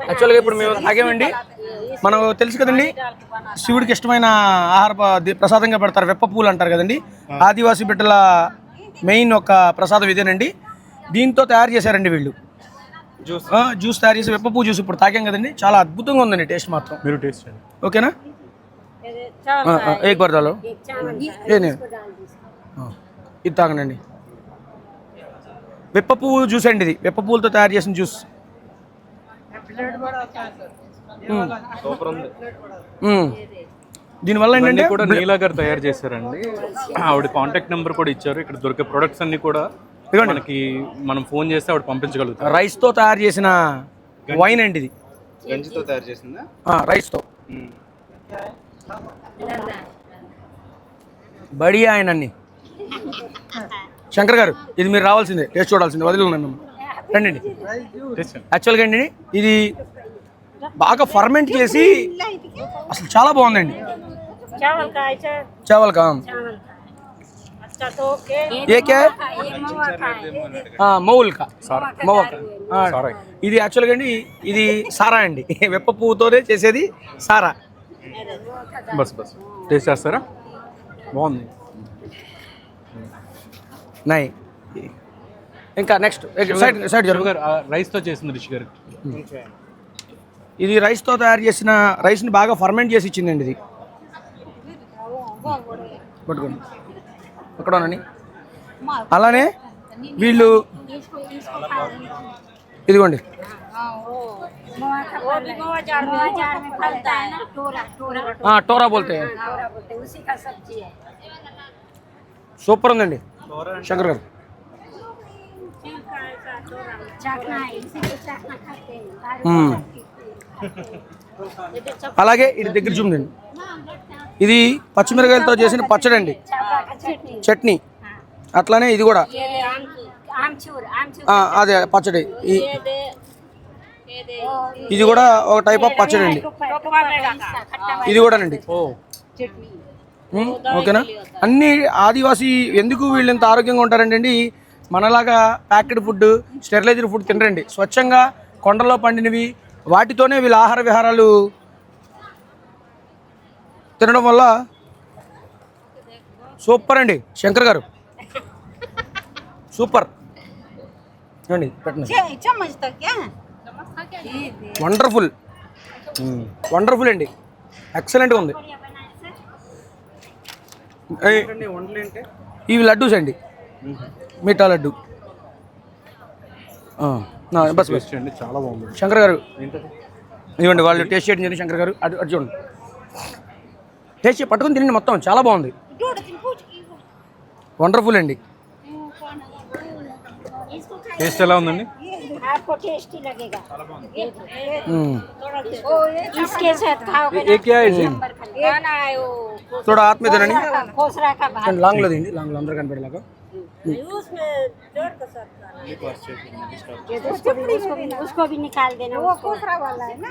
యాక్చువల్గా ఇప్పుడు మేము తాగామండి. మనం తెలుసు కదండి, శివుడికి ఇష్టమైన ఆహార ప్రసాదంగా పెడతారు వెప్ప పూలు అంటారు కదండి. ఆదివాసీ బిడ్డల మెయిన్ ఒక ప్రసాదం ఇదేనండి. దీంతో తయారు చేశారండి వీళ్ళు జ్యూస్ తయారు చేసి వెప్ప పువ్వు జ్యూస్ ఇప్పుడు తాగాం కదండి. చాలా అద్భుతంగా ఉందండి టేస్ట్ మాత్రం. మీరు టేస్ట్ చేయండి. ఓకేనా? ఏక్ బర్దాలో ఇది తాగనండి. వెప్ప పువ్వు జ్యూస్ అండి, ఇది వెప్ప పువ్వులతో తయారు చేసిన జ్యూస్. దీనివల్ల ఏంటంటే కూడా నీలా గారు తయారు చేశారండి. ఆవిడ కాంటాక్ట్ నెంబర్ కూడా ఇచ్చారు. ఇక్కడ దొరికే ప్రొడక్ట్స్ అన్ని కూడా మనకి మనం ఫోన్ చేస్తే ఆవిడ పంపించగలుగుతాం. రైస్ తో తయారు చేసిన వైన్ అండి ఇది. గంజితో తయారు చేసిందా? రైస్ తో బడి ఆయన అన్ని. శంకర్ గారు ఇది మీరు రావాల్సిందే, టేస్ట్ చూడాల్సిందే, వదిలిన్నాను రండి. యాక్చువల్గా అండి ఇది బాగా ఫర్మెంట్ చేసి అసలు చాలా బాగుందండి. చావల్ కా మౌల్ కా మౌక. ఇది యాక్చువల్గా అండి ఇది సారా అండి, వెప్ప పువ్వుతోనే చేసేది సారా. బస్ టేస్ట్ చేస్తారా? బాగుంది. నై ఇంకా నెక్స్ట్ సైడ్ జరుగు. రైస్తో చేసింది రిషి గారు. ఇది రైస్తో తయారు చేసిన రైస్ని బాగా ఫర్మెంట్ చేసి ఇచ్చిందండి ఇది. పట్టుకోండి అక్కడని. అలానే వీళ్ళు ఇదిగోండి టోరా బోల్తే సూపర్ ఉందండి శంకర్ గారు. అలాగే ఇది దగ్గర చూడండి, ఇది పచ్చిమిరకాయలతో చేసిన పచ్చడి అండి, చట్నీ. అట్లానే ఇది కూడా అదే పచ్చడి. ఇది కూడా ఒక టైప్ ఆఫ్ పచ్చడి అండి, ఇది కూడానండి. ఓకేనా? అన్ని ఆదివాసీ ఎందుకు వీళ్ళు ఇంత ఆరోగ్యంగా ఉంటారండి? మనలాగా ప్యాకెడ్ ఫుడ్, స్టెరిలైజ్డ్ ఫుడ్ తినరండి. స్వచ్ఛంగా కొండల్లో పండినవి వాటితోనే వీళ్ళ ఆహార విహారాలు తినడం వల్ల సూపర్ అండి శంకర్ గారు, సూపర్ అండి. వండర్ఫుల్ వండర్ఫుల్ అండి, ఎక్సలెంట్గా ఉంది. ఇవి లడ్డూస్ అండి, మిఠా లడ్డు. బస్ అండి, చాలా బాగుంది. శంకర్ గారు ఇవ్వండి, వాళ్ళు టేస్ట్ చేయడం శంకర్ గారు. అటు చూడండి, టేస్ట్ పట్టుకుని తినండి, మొత్తం చాలా బాగుంది, వండర్ఫుల్ అండి. టేస్ట్ ఎలా ఉందండి? थोड़ा हाथ में देना नहीं, लांग लो देंगे, लांग अंदर कन पड़ेगा उसको भी निकाल देना, वो कोसरा वाला है ना।